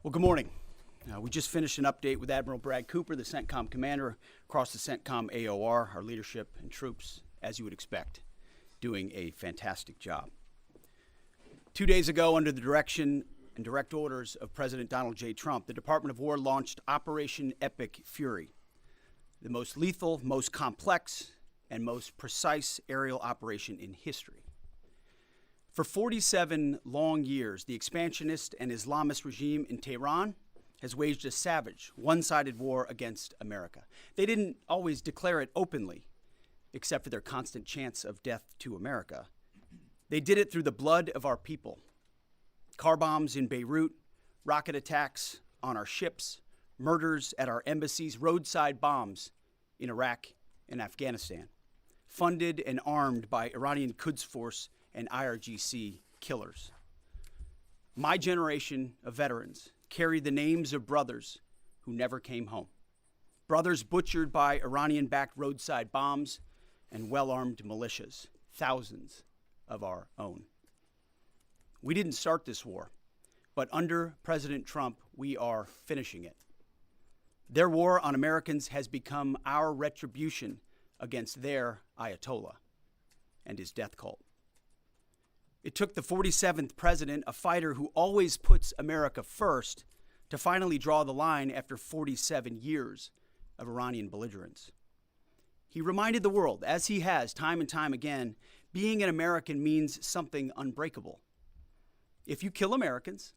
Well, good morning. We just finished an update with Admiral Brad Cooper, the CENTCOM commander, across the CENTCOM AOR, our leadership and troops, as you would expect, doing a fantastic job. 2 days ago, under the direction and direct orders of President Donald J. Trump, the Department of War launched Operation Epic Fury, the most lethal, most complex, and most precise aerial operation in history. For 47 long years, the expansionist and Islamist regime in Tehran has waged a savage, one-sided war against America. They didn't always declare it openly, except for their constant chants of death to America. They did it through the blood of our people. Car bombs in Beirut, rocket attacks on our ships, murders at our embassies, roadside bombs in Iraq and Afghanistan, funded and armed by Iranian Quds Force and IRGC killers. My generation of veterans carry the names of brothers who never came home. Brothers butchered by Iranian-backed roadside bombs and well-armed militias, thousands of our own. We didn't start this war, but under President Trump, we are finishing it. Their war on Americans has become our retribution against their Ayatollah and his death cult. It took the 47th president, a fighter who always puts America first, to finally draw the line after 47 years of Iranian belligerence. He reminded the world, as he has time and time again, being an American means something unbreakable. If you kill Americans,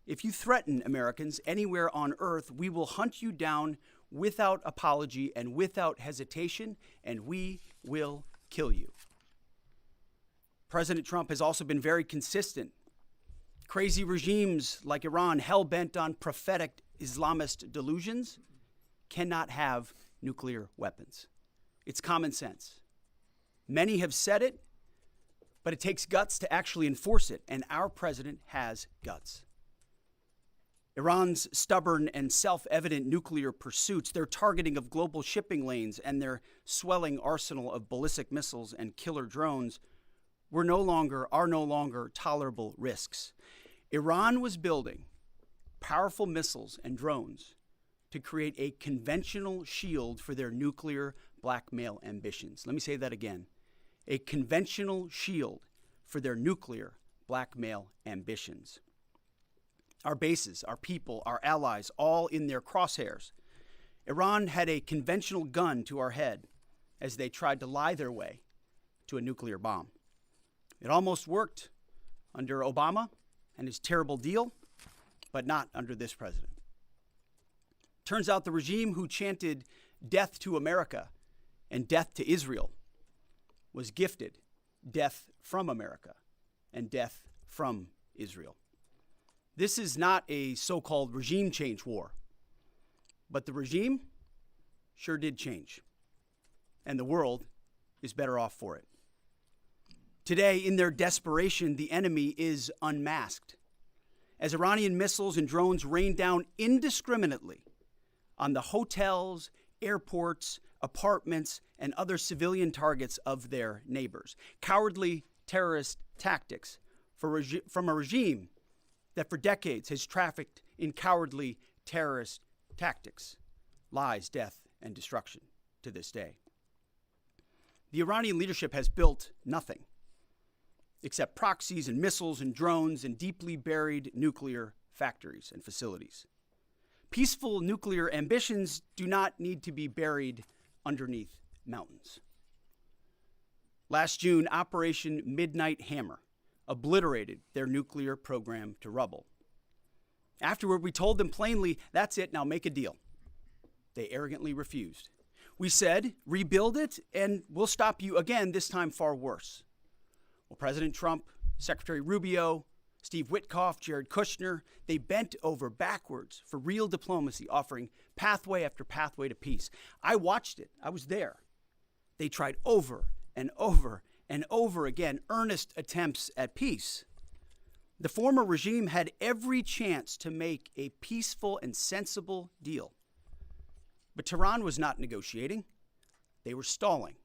if you threaten Americans anywhere on earth, we will hunt you down without apology and without hesitation, and we will kill you. President Trump has also been very consistent. Crazy regimes like Iran, hell-bent on prophetic Islamist delusions, cannot have nuclear weapons. It's common sense. Many have said it, but it takes guts to actually enforce it, and our president has guts. Iran's stubborn and self-evident nuclear pursuits, their targeting of global shipping lanes, and their swelling arsenal of ballistic missiles and killer drones are no longer tolerable risks. Iran was building powerful missiles and drones to create a conventional shield for their nuclear blackmail ambitions. Let me say that again. A conventional shield for their nuclear blackmail ambitions. Our bases, our people, our allies, all in their crosshairs. Iran had a conventional gun to our head as they tried to lie their way to a nuclear bomb. It almost worked under Obama and his terrible deal, but not under this president. Turns out the regime who chanted death to America and death to Israel was gifted death from America and death from Israel. This is not a so-called regime change war, but the regime sure did change, and the world is better off for it. Today, in their desperation, the enemy is unmasked as Iranian missiles and drones rain down indiscriminately on the hotels, airports, apartments, and other civilian targets of their neighbors. Cowardly terrorist tactics from a regime that for decades has trafficked in cowardly terrorist tactics, lies, death, and destruction to this day. The Iranian leadership has built nothing except proxies and missiles and drones and deeply buried nuclear factories and facilities. Peaceful nuclear ambitions do not need to be buried underneath mountains. Last June, Operation Midnight Hammer obliterated their nuclear program to rubble. Afterward, we told them plainly, that's it, now make a deal. They arrogantly refused. We said, rebuild it, and we'll stop you again, this time far worse. Well, President Trump, Secretary Rubio, Steve Witkoff, Jared Kushner, they bent over backwards for real diplomacy, offering pathway after pathway to peace. I watched it. I was there. They tried over and over and over again earnest attempts at peace. The former regime had every chance to make a peaceful and sensible deal. But Tehran was not negotiating. They were stalling,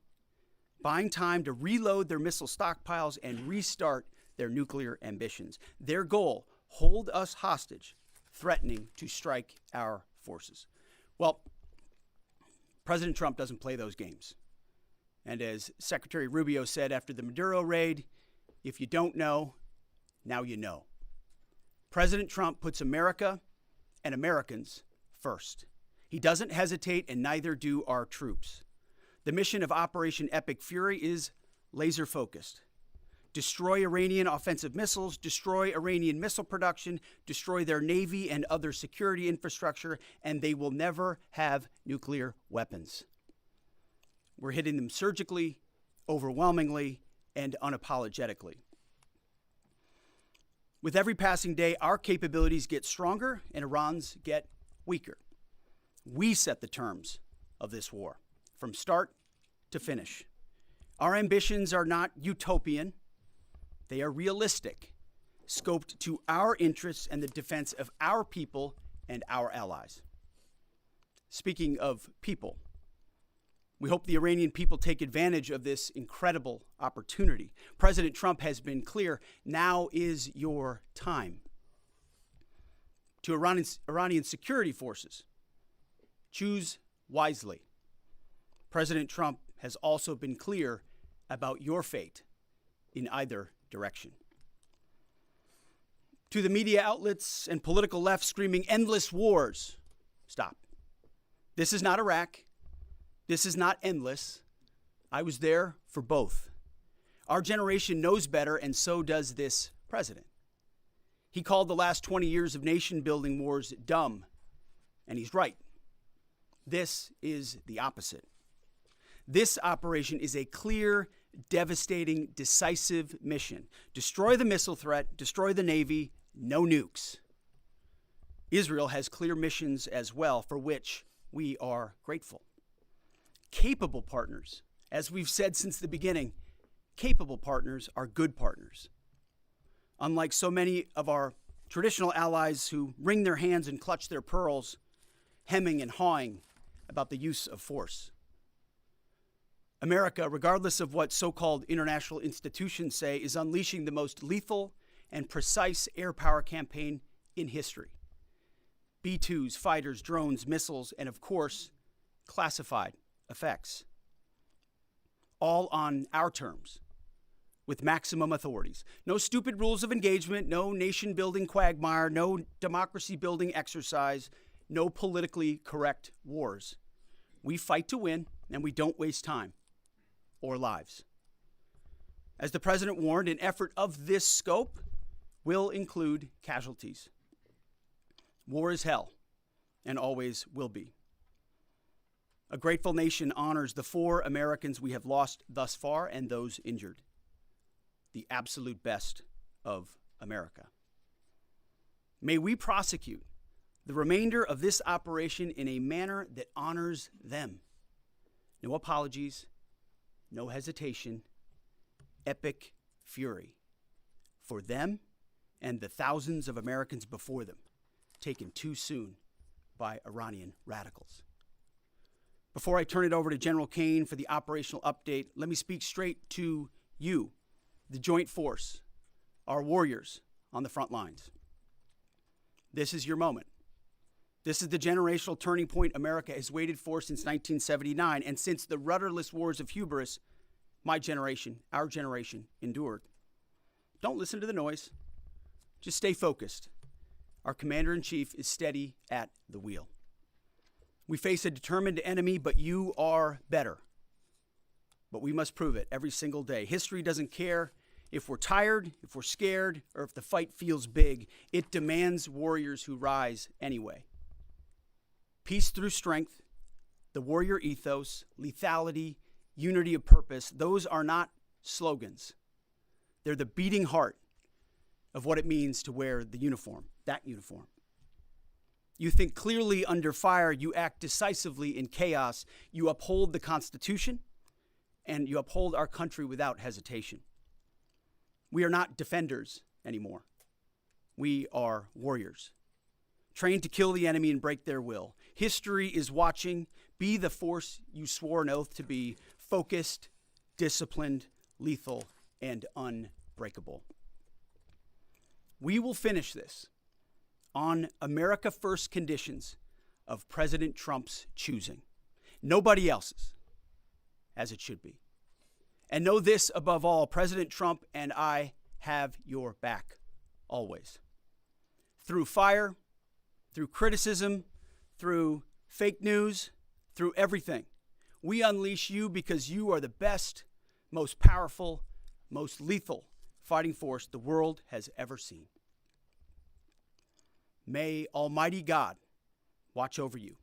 buying time to reload their missile stockpiles and restart their nuclear ambitions. Their goal, hold us hostage threatening to strike our forces. Well, President Trump doesn't play those games. And as Secretary Rubio said after the Maduro raid, if you don't know, now you know. President Trump puts America and Americans first. He doesn't hesitate, and neither do our troops. The mission of Operation Epic Fury is laser-focused. Destroy Iranian offensive missiles, destroy Iranian missile production, destroy their navy and other security infrastructure, and they will never have nuclear weapons. We're hitting them surgically, overwhelmingly, and unapologetically. With every passing day, our capabilities get stronger and Iran's get weaker. We set the terms of this war, from start to finish. Our ambitions are not utopian. They are realistic, scoped to our interests and the defense of our people and our allies. Speaking of people, we hope the Iranian people take advantage of this incredible opportunity. President Trump has been clear, now is your time. To Iranian security forces, choose wisely. President Trump has also been clear about your fate in either direction. To the media outlets and political left screaming endless wars, stop. This is not Iraq. This is not endless. I was there for both. Our generation knows better, and so does this president. He called the last 20 years of nation-building wars dumb, and he's right. This is the opposite. This operation is a clear, devastating, decisive mission. Destroy the missile threat, destroy the Navy, no nukes. Israel has clear missions as well, for which we are grateful. Capable partners, as we've said since the beginning, capable partners are good partners. Unlike so many of our traditional allies who wring their hands and clutch their pearls, hemming and hawing about the use of force. America, regardless of what so-called international institutions say, is unleashing the most lethal and precise air power campaign in history. B-2s, fighters, drones, missiles, and of course, classified effects. All on our terms, with maximum authorities. No stupid rules of engagement, no nation-building quagmire, no democracy-building exercise, no politically correct wars. We fight to win, and we don't waste time or lives. As the president warned, an effort of this scope will include casualties. War is hell, and always will be. A grateful nation honors the 4 Americans we have lost thus far and those injured. The absolute best of America. May we prosecute the remainder of this operation in a manner that honors them. No apologies, no hesitation, epic fury for them and the thousands of Americans before them, taken too soon by Iranian radicals. Before I turn it over to General Caine for the operational update, let me speak straight to you, the Joint Force, our warriors on the front lines. This is your moment. This is the generational turning point America has waited for since 1979, and since the rudderless wars of hubris, my generation, our generation, endured. Don't listen to the noise. Just stay focused. Our commander-in-chief is steady at the wheel. We face a determined enemy, but you are better. But we must prove it every single day. History doesn't care if we're tired, if we're scared, or if the fight feels big. It demands warriors who rise anyway. Peace through strength, the warrior ethos, lethality, unity of purpose, those are not slogans. They're the beating heart of what it means to wear the uniform, that uniform. You think clearly under fire, you act decisively in chaos, you uphold the Constitution, and you uphold our country without hesitation. We are not defenders anymore. We are warriors, trained to kill the enemy and break their will. History is watching. Be the force you swore an oath to be, focused, disciplined, lethal, and unbreakable. We will finish this on America First conditions of President Trump's choosing. Nobody else's, as it should be. And know this above all, President Trump and I have your back, always. Through fire, through criticism, through fake news, through everything. We unleash you because you are the best, most powerful, most lethal fighting force the world has ever seen. May Almighty God watch over you,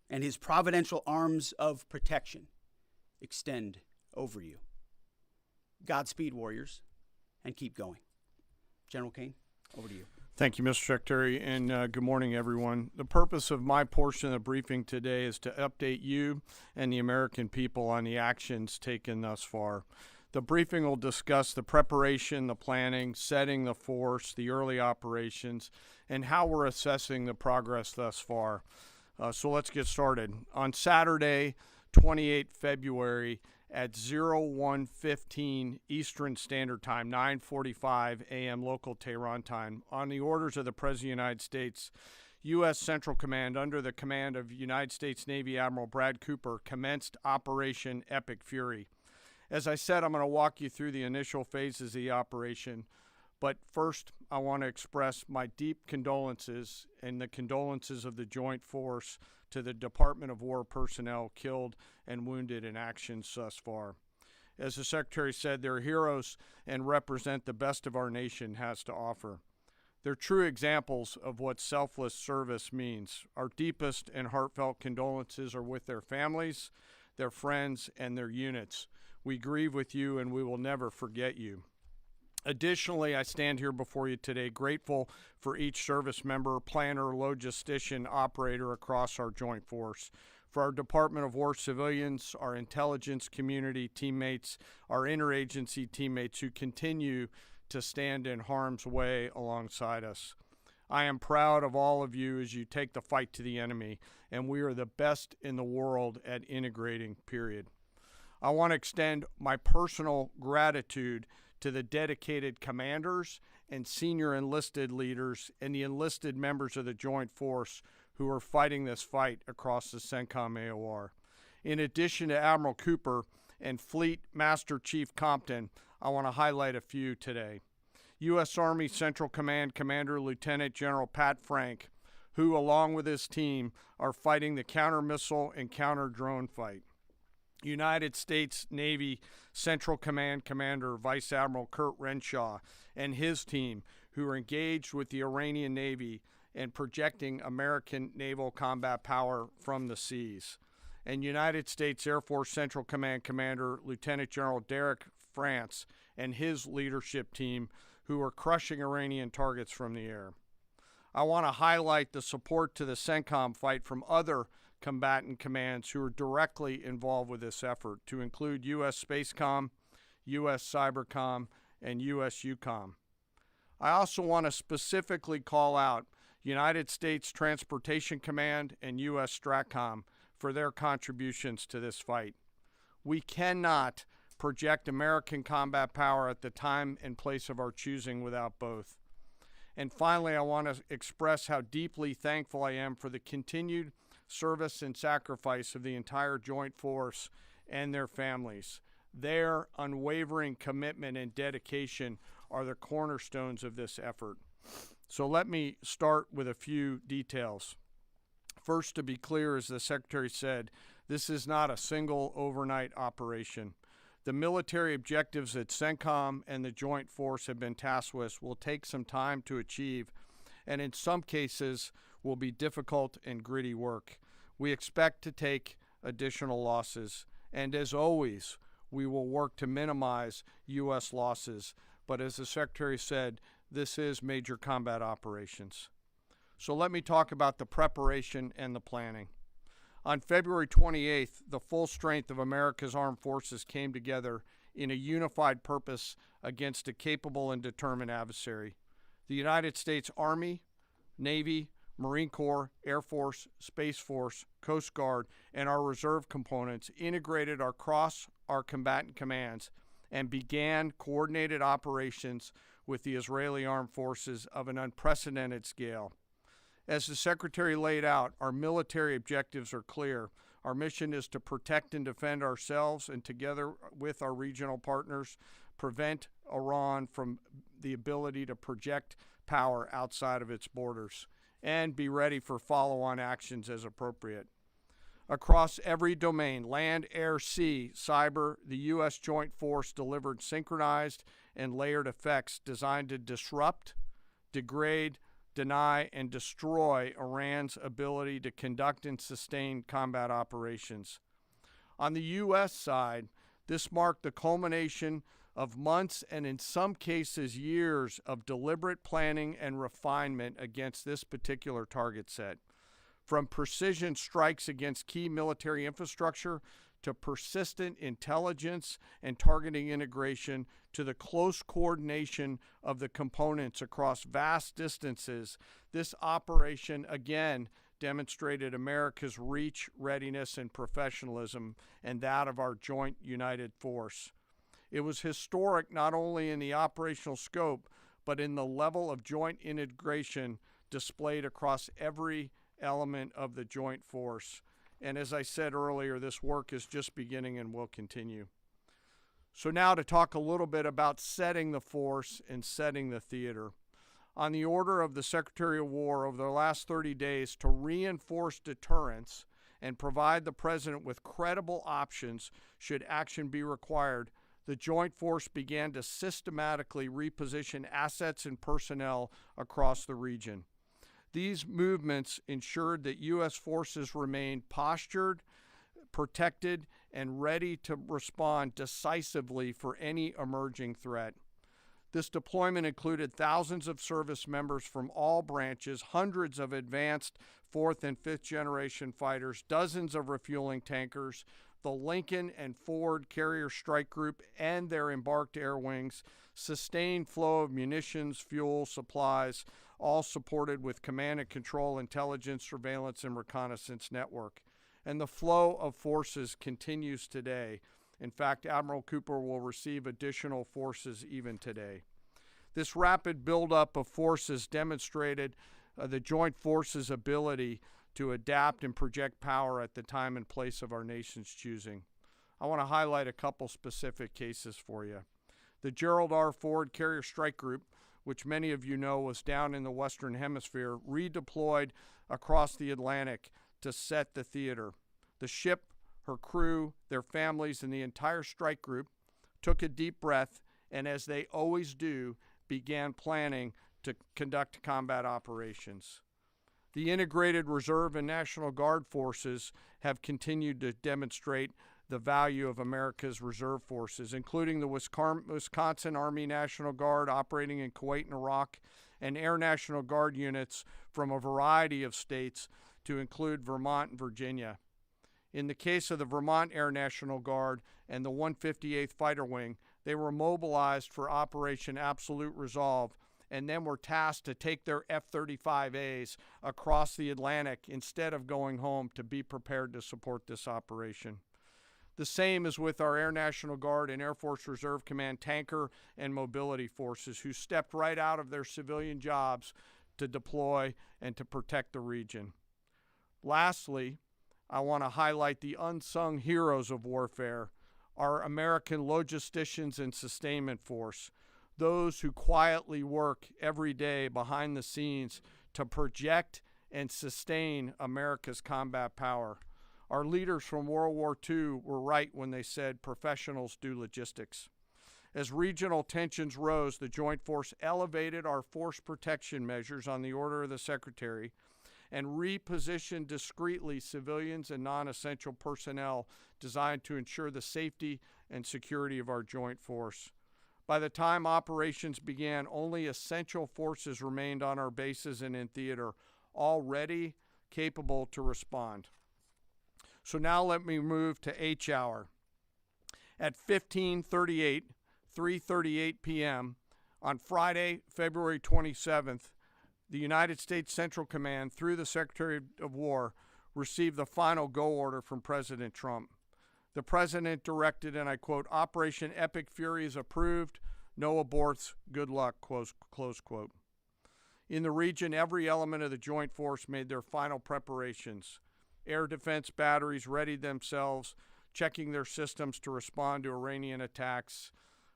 and his providential arms of protection extend over you. Godspeed, warriors, and keep going. General Caine, over to you. Thank you, Mr. Secretary, and good morning, everyone. The purpose of my portion of the briefing today is to update you and the American people on the actions taken thus far. The briefing will discuss the preparation, the planning, setting the force, the early operations, and how we're assessing the progress thus far. So let's get started. On Saturday, 28 February, at 01:15 Eastern Standard Time, 9:45 a.m. local Tehran time, on the orders of the President of the United States, U.S. Central Command, under the command of United States Navy Admiral Brad Cooper, commenced Operation Epic Fury. As I said, I'm going to walk you through the initial phases of the operation, but first I want to express my deep condolences and the condolences of the Joint Force to the Department of War personnel killed and wounded in actions thus far. As the Secretary said, they're heroes and represent the best of our nation has to offer. They're true examples of what selfless service means. Our deepest and heartfelt condolences are with their families, their friends, and their units. We grieve with you and we will never forget you. Additionally, I stand here before you today grateful for each service member, planner, logistician, operator across our joint force, for our Department of War civilians, our intelligence community teammates, our interagency teammates who continue to stand in harm's way alongside us. I am proud of all of you as you take the fight to the enemy, and we are the best in the world at integrating, period. I want to extend my personal gratitude to the dedicated commanders and senior enlisted leaders and the enlisted members of the Joint Force who are fighting this fight across the CENTCOM AOR. In addition to Admiral Cooper and Fleet Master Chief Compton, I want to highlight a few today. U.S. Army Central Command Commander Lieutenant General Pat Frank, who along with his team are fighting the counter-missile and counter-drone fight. United States Navy Central Command Commander Vice Admiral Kurt Renshaw and his team, who are engaged with the Iranian Navy and projecting American naval combat power from the seas. And United States Air Force Central Command Commander Lieutenant General Derek France and his leadership team, who are crushing Iranian targets from the air. I want to highlight the support to the CENTCOM fight from other combatant commands who are directly involved with this effort, to include U.S. Spacecom, U.S. Cybercom, and U.S. UCOM. I also want to specifically call out United States Transportation Command and U.S. STRATCOM for their contributions to this fight. We cannot project American combat power at the time and place of our choosing without both. And finally, I want to express how deeply thankful I am for the continued service and sacrifice of the entire Joint Force and their families. Their unwavering commitment and dedication are the cornerstones of this effort. So let me start with a few details. First, to be clear, as the Secretary said, this is not a single overnight operation. The military objectives that CENTCOM and the Joint Force have been tasked with will take some time to achieve, and in some cases will be difficult and gritty work. We expect to take additional losses, and as always, we will work to minimize U.S. losses. But as the Secretary said, this is major combat operations. So let me talk about the preparation and the planning. On February 28th, the full strength of America's armed forces came together in a unified purpose against a capable and determined adversary. The United States Army, Navy, Marine Corps, Air Force, Space Force, Coast Guard, and our reserve components integrated across our combatant commands and began coordinated operations with the Israeli armed forces of an unprecedented scale. As the Secretary laid out, our military objectives are clear. Our mission is to protect and defend ourselves and, together with our regional partners, prevent Iran from the ability to project power outside of its borders, and be ready for follow-on actions as appropriate. Across every domain, land, air, sea, cyber, the U.S. Joint Force delivered synchronized and layered effects designed to disrupt, degrade, deny, and destroy Iran's ability to conduct and sustain combat operations. On the U.S. side, this marked the culmination of months and in some cases years of deliberate planning and refinement against this particular target set. From precision strikes against key military infrastructure to persistent intelligence and targeting integration to the close coordination of the components across vast distances, this operation again demonstrated America's reach, readiness, and professionalism, and that of our joint united force. It was historic not only in the operational scope, but in the level of joint integration displayed across every element of the joint force. And as I said earlier, this work is just beginning and will continue. So now to talk a little bit about setting the force and setting the theater. On the order of the Secretary of War over the last 30 days to reinforce deterrence and provide the President with credible options should action be required, the Joint Force began to systematically reposition assets and personnel across the region. These movements ensured that U.S. forces remained postured, protected, and ready to respond decisively for any emerging threat. This deployment included thousands of service members from all branches, hundreds of advanced fourth and fifth generation fighters, dozens of refueling tankers, the Lincoln and Ford Carrier Strike Group and their embarked air wings, sustained flow of munitions, fuel, supplies, all supported with command and control, intelligence, surveillance, and reconnaissance network. And the flow of forces continues today. In fact, Admiral Cooper will receive additional forces even today. This rapid buildup of forces demonstrated the Joint Forces' ability to adapt and project power at the time and place of our nation's choosing. I want to highlight a couple specific cases for you. The Gerald R. Ford Carrier Strike Group, which many of you know was down in the Western Hemisphere, redeployed across the Atlantic to set the theater. The ship, her crew, their families, and the entire strike group took a deep breath and, as they always do, began planning to conduct combat operations. The integrated Reserve and National Guard forces have continued to demonstrate the value of America's reserve forces, including the Wisconsin Army National Guard operating in Kuwait and Iraq, and Air National Guard units from a variety of states to include Vermont and Virginia. In the case of the Vermont Air National Guard and the 158th Fighter Wing, they were mobilized for Operation Absolute Resolve and then were tasked to take their F-35As across the Atlantic instead of going home to be prepared to support this operation. The same is with our Air National Guard and Air Force Reserve Command tanker and mobility forces, who stepped right out of their civilian jobs to deploy and to protect the region. Lastly, I want to highlight the unsung heroes of warfare, our American logisticians and sustainment force, those who quietly work every day behind the scenes to project and sustain America's combat power. Our leaders from World War II were right when they said professionals do logistics. As regional tensions rose, the Joint Force elevated our force protection measures on the order of the Secretary and repositioned discreetly civilians and non-essential personnel designed to ensure the safety and security of our joint force. By the time operations began, only essential forces remained on our bases and in theater, all ready, capable to respond. So now let me move to H hour. At 3:38 p.m. on Friday, February 27th, the United States Central Command, through the Secretary of War, received the final go order from President Trump. The President directed, and I quote, "Operation Epic Fury is approved. No aborts. Good luck," close quote. In the region, every element of the Joint Force made their final preparations. Air defense batteries readied themselves, checking their systems to respond to Iranian attacks.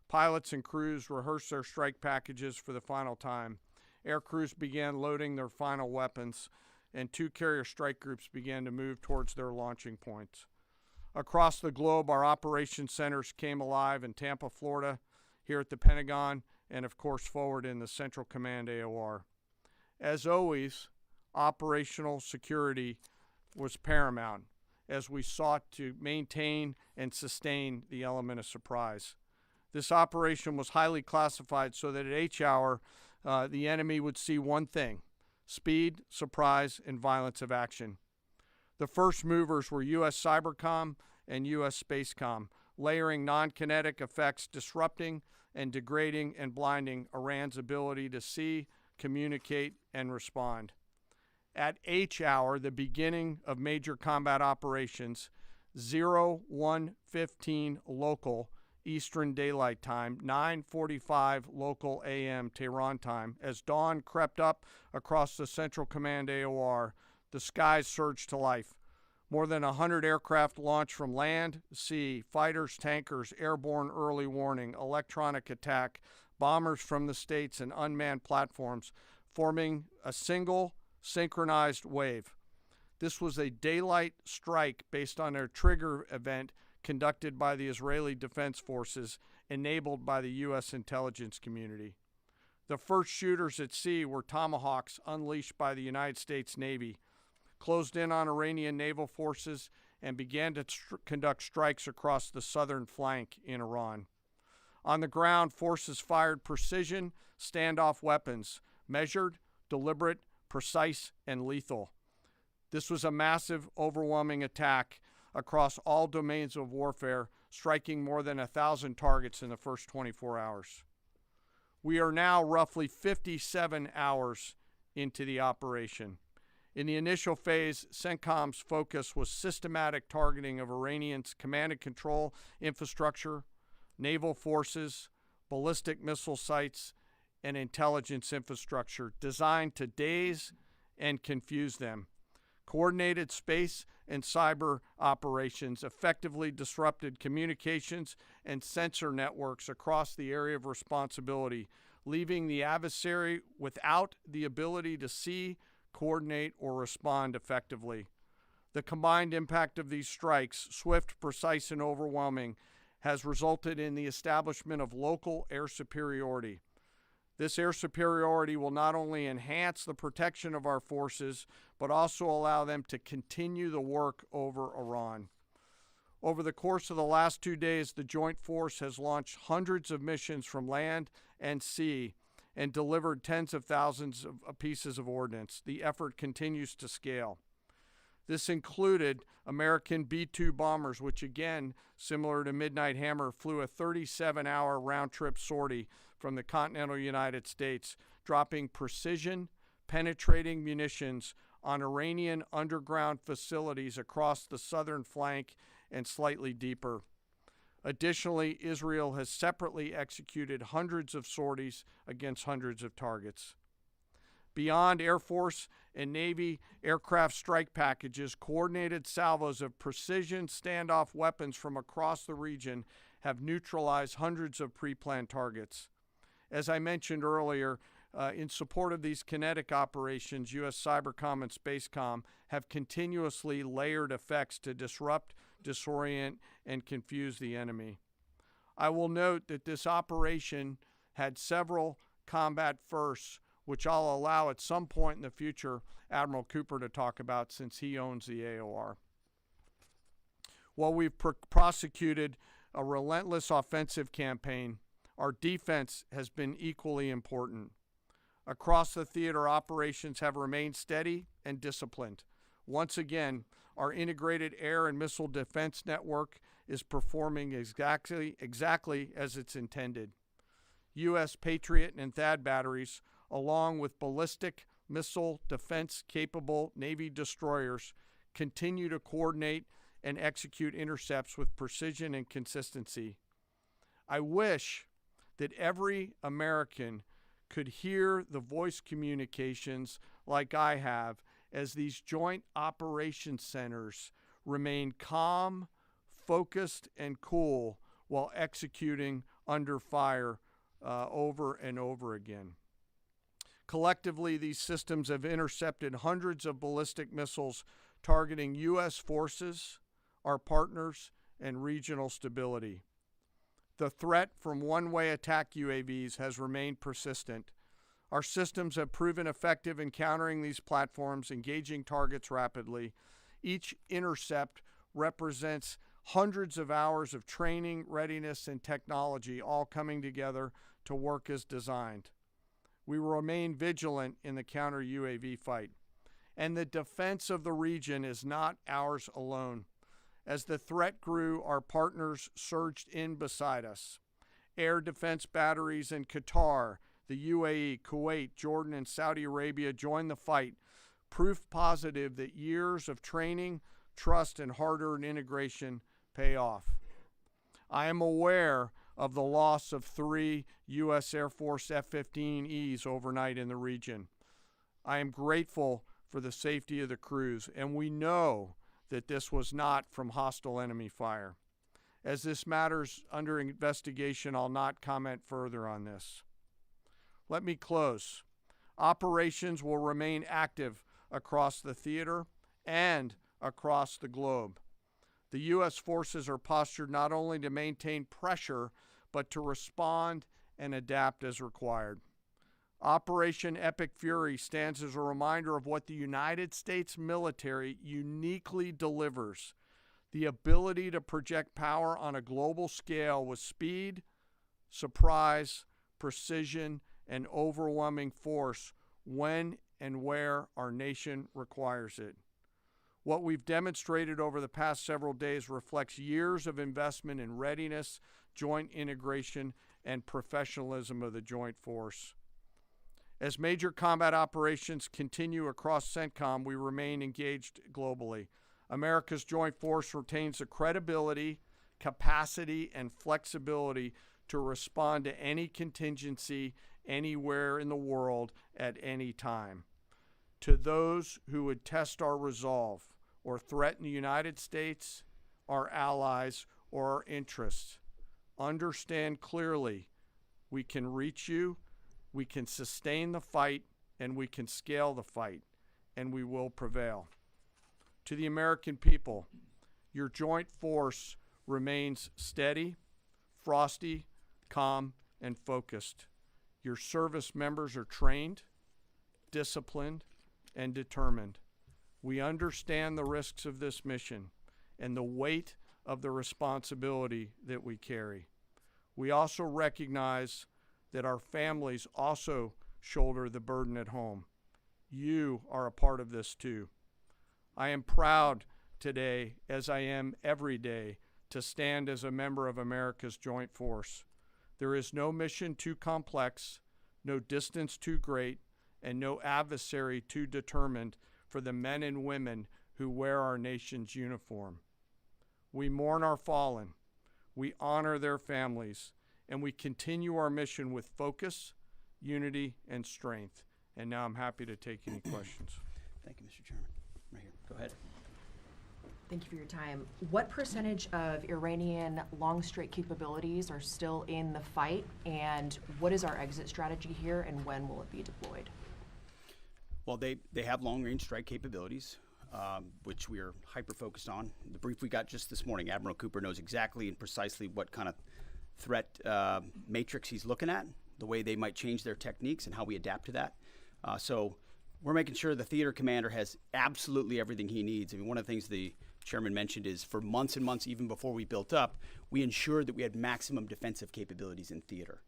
Pilots and crews rehearsed their strike packages for the final time. Air crews began loading their final weapons, and 2 carrier strike groups began to move towards their launching points. Across the globe, our operations centers came alive in Tampa, Florida, here at the Pentagon, and of course forward in the Central Command AOR. As always, operational security was paramount as we sought to maintain and sustain the element of surprise. This operation was highly classified so that at H hour, the enemy would see one thing: speed, surprise, and violence of action. The first movers were U.S. Cybercom and U.S. Spacecom, layering non-kinetic effects, disrupting and degrading and blinding Iran's ability to see, communicate, and respond. At H hour, the beginning of major combat operations, 01:15 local Eastern Daylight Time, 9:45 local AM Tehran time, as dawn crept up across the Central Command AOR, the skies surged to life. More than 100 aircraft launched from land, sea, fighters, tankers, airborne early warning, electronic attack, bombers from the States, and unmanned platforms, forming a single synchronized wave. This was a daylight strike based on a trigger event conducted by the Israeli Defense Forces, enabled by the U.S. intelligence community. The first shooters at sea were Tomahawks unleashed by the United States Navy, closed in on Iranian naval forces, and began to conduct strikes across the southern flank in Iran. On the ground, forces fired precision standoff weapons, measured, deliberate, precise, and lethal. This was a massive, overwhelming attack across all domains of warfare, striking more than 1,000 targets in the first 24 hours. We are now roughly 57 hours into the operation. In the initial phase, CENTCOM's focus was systematic targeting of Iranians' command and control infrastructure, naval forces, ballistic missile sites, and intelligence infrastructure designed to daze and confuse them. Coordinated space and cyber operations effectively disrupted communications and sensor networks across the area of responsibility, leaving the adversary without the ability to see, coordinate, or respond effectively. The combined impact of these strikes, swift, precise, and overwhelming, has resulted in the establishment of local air superiority. This air superiority will not only enhance the protection of our forces, but also allow them to continue the work over Iran. Over the course of the last 2 days, the Joint Force has launched hundreds of missions from land and sea and delivered tens of thousands of pieces of ordnance. The effort continues to scale. This included American B-2 bombers, which again, similar to Midnight Hammer, flew a 37-hour round-trip sortie from the continental United States, dropping precision, penetrating munitions on Iranian underground facilities across the southern flank and slightly deeper. Additionally, Israel has separately executed hundreds of sorties against hundreds of targets. Beyond Air Force and Navy aircraft strike packages, coordinated salvos of precision standoff weapons from across the region have neutralized hundreds of pre-planned targets. As I mentioned earlier, in support of these kinetic operations, U.S. Cybercom and Spacecom have continuously layered effects to disrupt, disorient, and confuse the enemy. I will note that this operation had several combat firsts, which I'll allow at some point in the future Admiral Cooper to talk about since he owns the AOR. While we've prosecuted a relentless offensive campaign, our defense has been equally important. Across the theater, operations have remained steady and disciplined. Once again, our integrated air and missile defense network is performing exactly as it's intended. U.S. Patriot and THAAD batteries, along with ballistic missile defense-capable Navy destroyers, continue to coordinate and execute intercepts with precision and consistency. I wish that every American could hear the voice communications like I have as these joint operations centers remain calm, focused, and cool while executing under fire over and over again. Collectively, these systems have intercepted hundreds of ballistic missiles targeting U.S. forces, our partners, and regional stability. The threat from one-way attack UAVs has remained persistent. Our systems have proven effective in countering these platforms, engaging targets rapidly. Each intercept represents hundreds of hours of training, readiness, and technology all coming together to work as designed. We will remain vigilant in the counter-UAV fight. And the defense of the region is not ours alone. As the threat grew, our partners surged in beside us. Air defense batteries in Qatar, the UAE, Kuwait, Jordan, and Saudi Arabia joined the fight, proof positive that years of training, trust, and hard-earned integration pay off. I am aware of the loss of 3 U.S. Air Force F-15Es overnight in the region. I am grateful for the safety of the crews, and we know that this was not from hostile enemy fire. As this matter's under investigation, I'll not comment further on this. Let me close. Operations will remain active across the theater and across the globe. The U.S. forces are postured not only to maintain pressure, but to respond and adapt as required. Operation Epic Fury stands as a reminder of what the United States military uniquely delivers: the ability to project power on a global scale with speed, surprise, precision, and overwhelming force when and where our nation requires it. What we've demonstrated over the past several days reflects years of investment in readiness, joint integration, and professionalism of the joint force. As major combat operations continue across CENTCOM, we remain engaged globally. America's joint force retains the credibility, capacity, and flexibility to respond to any contingency anywhere in the world at any time. To those who would test our resolve or threaten the United States, our allies, or our interests, understand clearly we can reach you, we can sustain the fight, and we can scale the fight, and we will prevail. To the American people, your joint force remains steady, frosty, calm, and focused. Your service members are trained, disciplined, and determined. We understand the risks of this mission and the weight of the responsibility that we carry. We also recognize that our families also shoulder the burden at home. You are a part of this too. I am proud today, as I am every day, to stand as a member of America's joint force. There is no mission too complex, no distance too great, and no adversary too determined for the men and women who wear our nation's uniform. We mourn our fallen, we honor their families, and we continue our mission with focus, unity, and strength. And now I'm happy to take any questions. Thank you, Mr. Chairman. Right here. Go ahead. Thank you for your time. What percentage of Iranian long-strike capabilities are still in the fight, and what is our exit strategy here, and when will it be deployed? Well, they have long-range strike capabilities, which we are hyper-focused on. The brief we got just this morning, Admiral Cooper knows exactly and precisely what kind of threat matrix he's looking at, the way they might change their techniques, and how we adapt to that. So we're making sure the theater commander has absolutely everything he needs. I mean, one of the things the chairman mentioned is for months and months, even before we built up, we ensured that we had maximum defensive capabilities in theater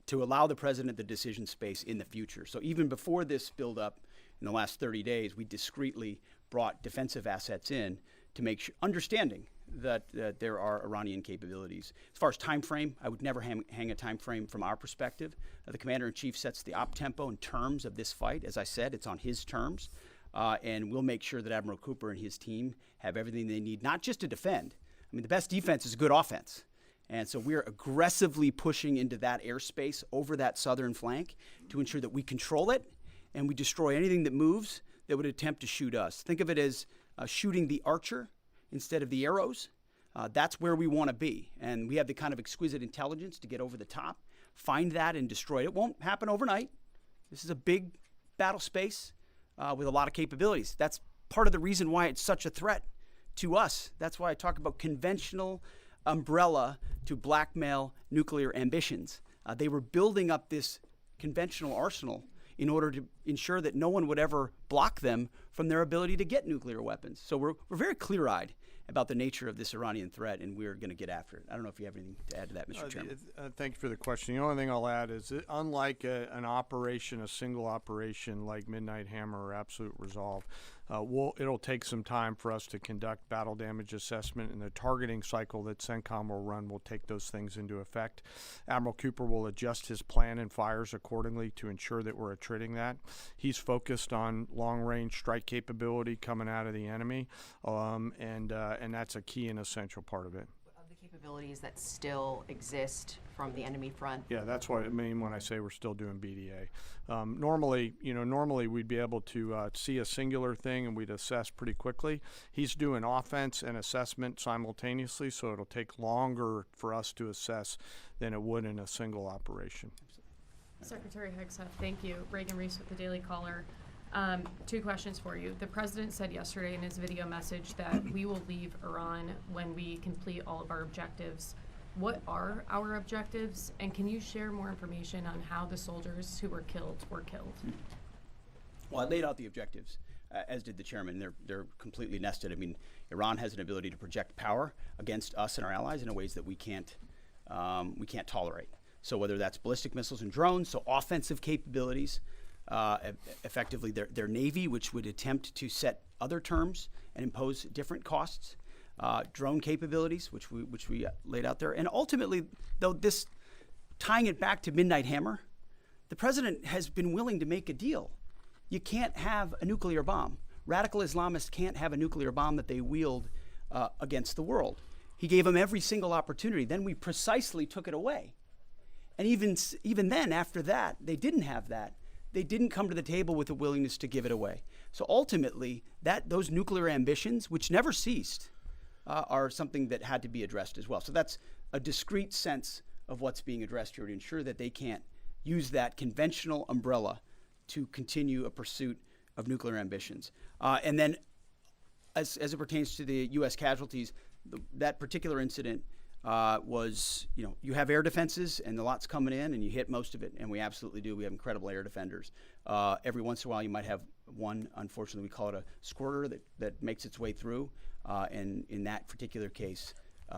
to allow the president the decision space in the future. So even before this buildup in the last 30 days, we discreetly brought defensive assets in to make sure, understanding that there are Iranian capabilities. As far as time frame, I would never hang a time frame from our perspective. The commander-in-chief sets the op tempo and terms of this fight. As I said, it's on his terms. And we'll make sure that Admiral Cooper and his team have everything they need, not just to defend. I mean, the best defense is good offense. And so we're aggressively pushing into that airspace over that southern flank to ensure that we control it and we destroy anything that moves that would attempt to shoot us. Think of it as shooting the archer instead of the arrows. That's where we want to be. And we have the kind of exquisite intelligence to get over the top, find that and destroy it. It won't happen overnight. This is a big battle space with a lot of capabilities. That's part of the reason why it's such a threat to us. That's why I talk about conventional umbrella to blackmail nuclear ambitions. They were building up this conventional arsenal in order to ensure that no one would ever block them from their ability to get nuclear weapons. So we're very clear-eyed about the nature of this Iranian threat, and we're going to get after it. I don't know if you have anything to add to that, Mr. Chairman. Thank you for the question. The only thing I'll add is that unlike an operation, a single operation like Midnight Hammer or Absolute Resolve, it'll take some time for us to conduct battle damage assessment, and the targeting cycle that CENTCOM will run will take those things into effect. Admiral Cooper will adjust his plan and fires accordingly to ensure that we're attriting that. He's focused on long-range strike capability coming out of the enemy, and that's a key and essential part of it. Of the capabilities that still exist from the enemy front? Yeah, that's what I mean when I say we're still doing BDA. Normally we'd be able to see a singular thing and we'd assess pretty quickly. He's doing offense and assessment simultaneously, so it'll take longer for us to assess than it would in a single operation. Secretary Hegseth, thank you. Reagan Reese with the Daily Caller. 2 questions for you. The president said yesterday in his video message that we will leave Iran when we complete all of our objectives. What are our objectives, and can you share more information on how the soldiers who were killed were killed? Well, I laid out the objectives, as did the chairman. They're completely nested. I mean, Iran has an ability to project power against us and our allies in ways that we can't tolerate. So whether that's ballistic missiles and drones, so offensive capabilities, effectively their navy, which would attempt to set other terms and impose different costs, drone capabilities, which we laid out there, and ultimately, though this tying it back to Midnight Hammer, the president has been willing to make a deal. You can't have a nuclear bomb. Radical Islamists can't have a nuclear bomb that they wield against the world. He gave them every single opportunity. Then we precisely took it away. And even then, after that, they didn't have that. They didn't come to the table with a willingness to give it away. So ultimately, those nuclear ambitions, which never ceased, are something that had to be addressed as well. So that's a discrete sense of what's being addressed here to ensure that they can't use that conventional umbrella to continue a pursuit of nuclear ambitions. And then as it pertains to the U.S. casualties, that particular incident was, you have air defenses and the lot's coming in and you hit most of it, and we absolutely do. We have incredible air defenders. Every once in a while you might have one, unfortunately we call it a squirter that makes its way through, and in that particular case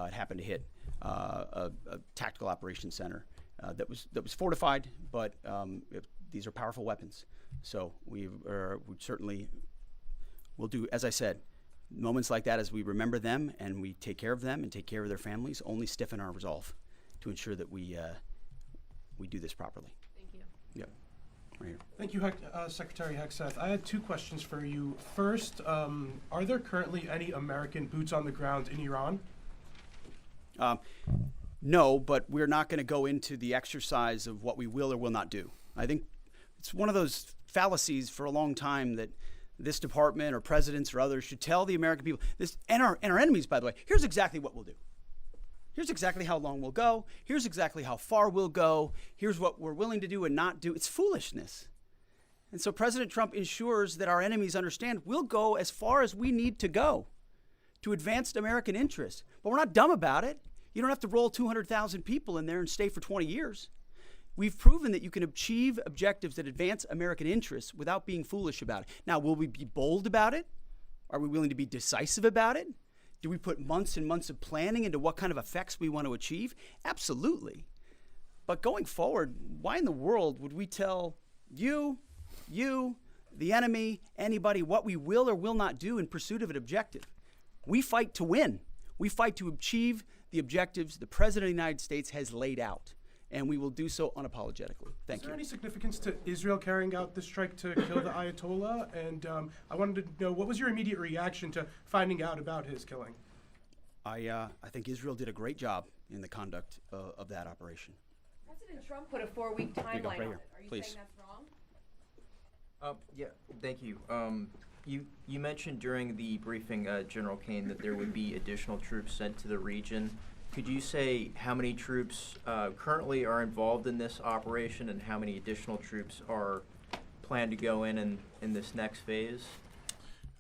it happened to hit a tactical operations center that was fortified, but these are powerful weapons. So we certainly will do, as I said, moments like that, as we remember them and we take care of them and take care of their families, only stiffen our resolve to ensure that we do this properly. Thank you. Yep. Right here. Thank you, Secretary Hegseth. I had 2 questions for you. First, are there currently any American boots on the ground in Iran? No, but we're not going to go into the exercise of what we will or will not do. I think it's one of those fallacies for a long time that this department or presidents or others should tell the American people this, and our enemies, by the way, here's exactly what we'll do. Here's exactly how long we'll go. Here's exactly how far we'll go. Here's what we're willing to do and not do. It's foolishness. And so President Trump ensures that our enemies understand we'll go as far as we need to go to advance American interests. But we're not dumb about it. You don't have to roll 200,000 people in there and stay for 20 years. We've proven that you can achieve objectives that advance American interests without being foolish about it. Now, will we be bold about it? Are we willing to be decisive about it? Do we put months and months of planning into what kind of effects we want to achieve? Absolutely. But going forward, why in the world would we tell you, the enemy, anybody, what we will or will not do in pursuit of an objective? We fight to win. We fight to achieve the objectives the President of the United States has laid out, and we will do so unapologetically. Thank you. Is there any significance to Israel carrying out the strike to kill the Ayatollah? And I wanted to know, what was your immediate reaction to finding out about his killing? I think Israel did a great job in the conduct of that operation. President Trump put a 4-week you go, timeline right on here, it. Are you please. saying that's wrong? Yeah, thank you. You mentioned during the briefing, General Caine, that there would be additional troops sent to the region. Could you say how many troops currently are involved in this operation and how many additional troops are planned to go in this next phase?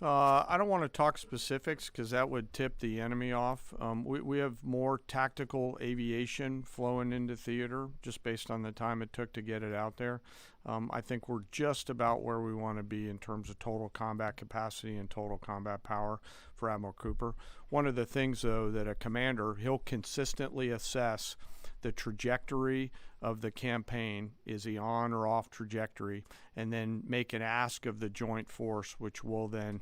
I don't want to talk specifics because that would tip the enemy off. We have more tactical aviation flowing into theater just based on the time it took to get it out there. I think we're just about where we want to be in terms of total combat capacity and total combat power for Admiral Cooper. One of the things, though, that a commander, he'll consistently assess the trajectory of the campaign. Is he on or off trajectory? And then make an ask of the joint force, which will then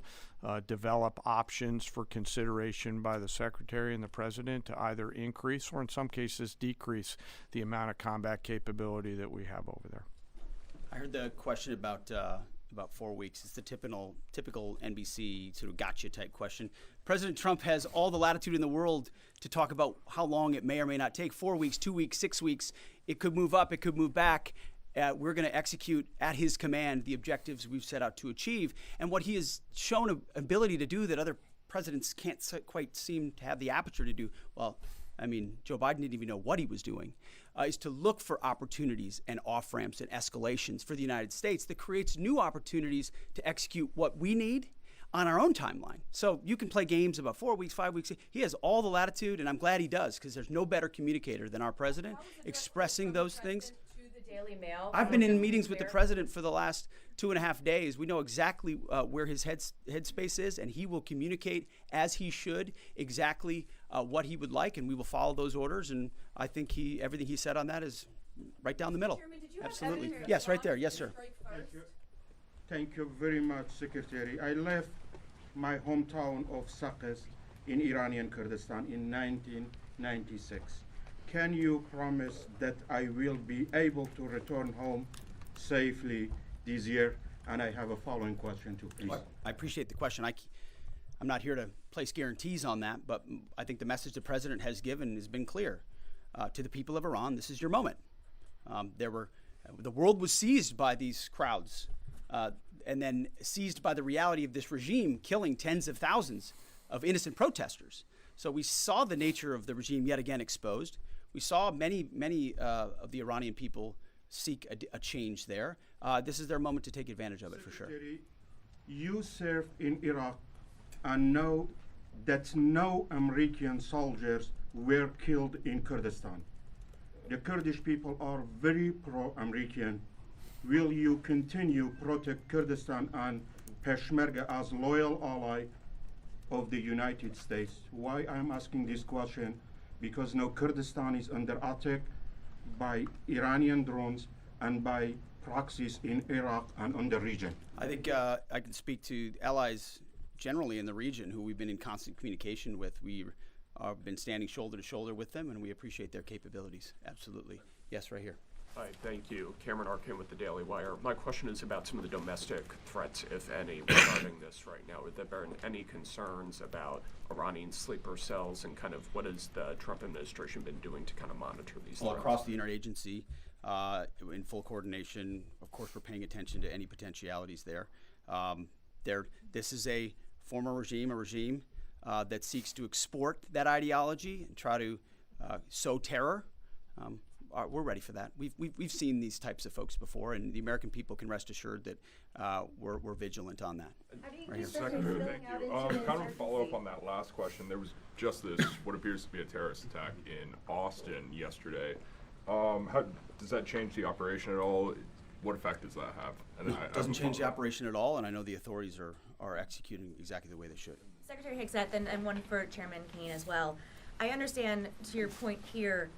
develop options for consideration by the Secretary and the President to either increase or in some cases decrease the amount of combat capability that we have over there. I heard the question about 4 weeks. It's the typical NBC sort of gotcha type question. President Trump has all the latitude in the world to talk about how long it may or may not take. 4 weeks, 2 weeks, 6 weeks. It could move up. It could move back. We're going to execute at his command the objectives we've set out to achieve. And what he has shown an ability to do that other presidents can't quite seem to have the aperture to do. Well, I mean, Joe Biden didn't even know what he was doing, is to look for opportunities and off-ramps and escalations for the United States that creates new opportunities to execute what we need on our own timeline. So you can play games about 4 weeks, 5 weeks. He has all the latitude, and I'm glad he does, because there's no better communicator than our president expressing those things. To the Daily Mail. I've been in meetings with the president for the last 2.5 days. We know exactly where his headspace is, and he will communicate as he should exactly what he would like, and we will follow those orders. And I think everything he said on that is right down the middle. Chairman, did you have Absolutely. evidence Yes, right there. to Yes, sir. strike first? Thank you very much, Secretary. I left my hometown of Sakis in Iranian Kurdistan in 1996. Can you promise that I will be able to return home safely this year? And I have a following question too, please. I appreciate the question. I'm not here to place guarantees on that, but I think the message the president has given has been clear to the people of Iran. This is your moment. The world was seized by these crowds, and then seized by the reality of this regime killing tens of thousands of innocent protesters. So we saw the nature of the regime yet again exposed. We saw many of the Iranian people seek a change there. This is their moment to take advantage of it, for sure. Secretary, you served in Iraq and know that no American soldiers were killed in Kurdistan. The Kurdish people are very pro-American. Will you continue protect Kurdistan and Peshmerga as loyal ally of the United States? Why I'm asking this question? Because now Kurdistan is under attack by Iranian drones and by proxies in Iraq and on the region. I think I can speak to allies generally in the region who we've been in constant communication with. We have been standing shoulder to shoulder with them, and we appreciate their capabilities. Absolutely. Yes, right here. Hi, thank you. Cameron Arkin with the Daily Wire. My question is about some of the domestic threats, if any, regarding this right now. Have there been any concerns about Iranian sleeper cells, and kind of what has the Trump administration been doing to kind of monitor these Well, threats? across the interagency, in full coordination, of course, we're paying attention to any potentialities there. This is a former regime, a regime that seeks to export that ideology and try to sow terror. We're ready for that. We've seen these types of folks before, and the American people can rest assured that we're vigilant on that. Right here. Secretary, thank you. Kind of a follow-up on that last question. There was just this, what appears to be a terrorist attack in Austin yesterday. How does that change the operation at all? What effect does that have? And It doesn't change the operation at all, and I know the authorities are executing exactly the way they should. Secretary Hegseth, and one for Chairman Caine as well. I understand, to your point here,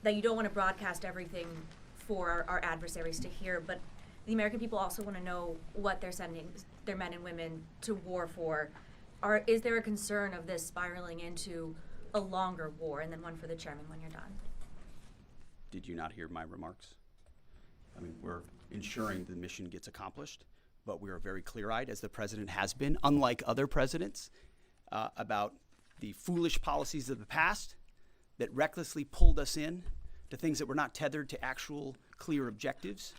that you don't want to broadcast everything for our adversaries to hear, but the American people also want to know what they're sending their men and women to war for. Is there a concern of this spiraling into a longer war? And then one for the chairman when you're done. Did you not hear my remarks? I mean, we're ensuring the mission gets accomplished, but we are very clear-eyed, as the president has been, unlike other presidents, about the foolish policies of the past that recklessly pulled us in to things that were not tethered to actual clear objectives.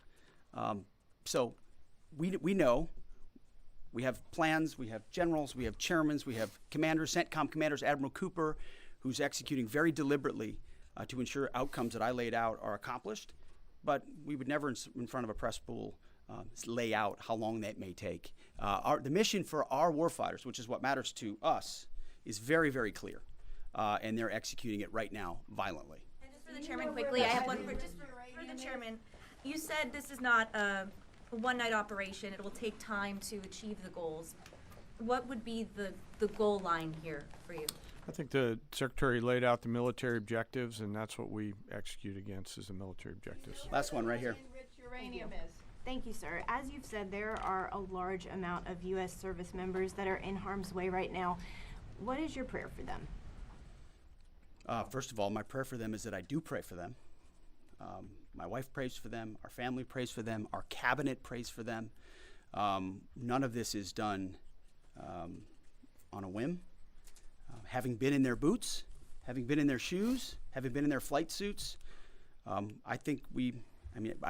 So we know. We have plans, we have generals, we have chairmen, we have commanders, CENTCOM commanders, Admiral Cooper, who's executing very deliberately to ensure outcomes that I laid out are accomplished. But we would never, in front of a press pool, lay out how long that may take. The mission for our warfighters, which is what matters to us, is very, very clear. And they're executing it right now violently. And just for the chairman quickly, I have one for the chairman. You said this is not a one-night operation. It will take time to achieve the goals. What would be the goal line here for you? I think the Secretary laid out the military objectives, and that's what we execute against is the military objectives. Last one right here. Thank you, sir. As you've said, there are a large amount of U.S. service members that are in harm's way right now. What is your prayer for them? First of all, my prayer for them is that I do pray for them. My wife prays for them. Our family prays for them. Our cabinet prays for them. None of this is done on a whim. Having been in their boots, having been in their shoes, having been in their flight suits, I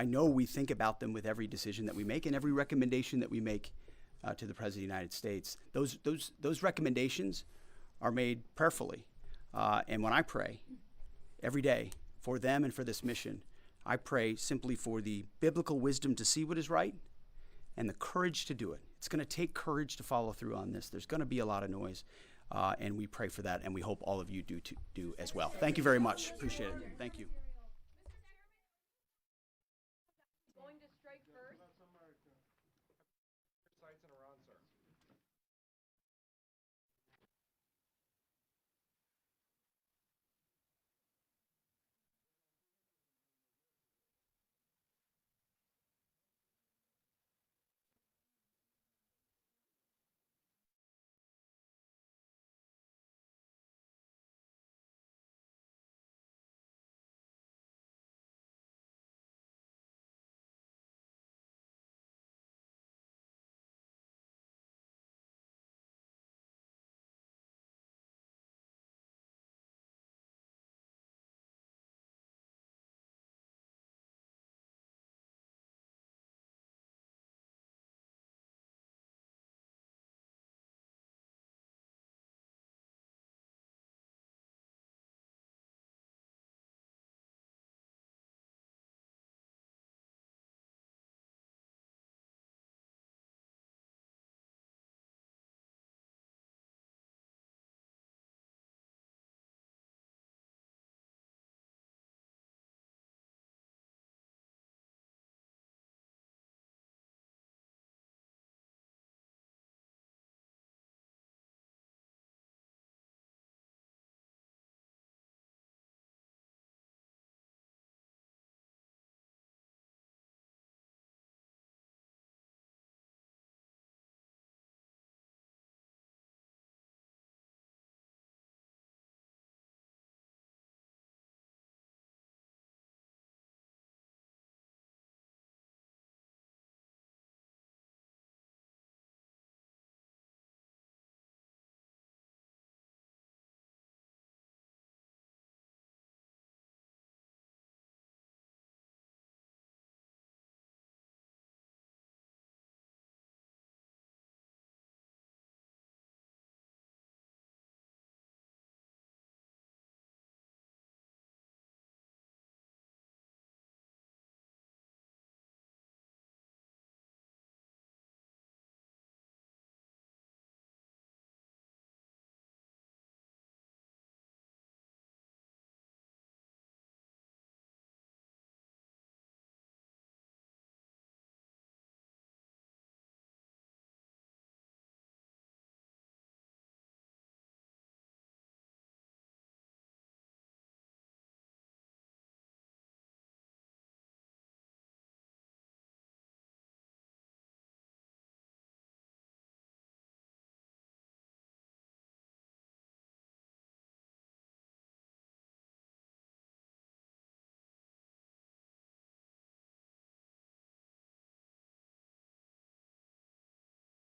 know we think about them with every decision that we make and every recommendation that we make to the President of the United States. Those recommendations are made prayerfully. And when I pray every day for them and for this mission, I pray simply for the biblical wisdom to see what is right and the courage to do it. It's going to take courage to follow through on this. There's going to be a lot of noise, and we pray for that, and we hope all of you do as well. Thank you very much. Appreciate it. Thank you.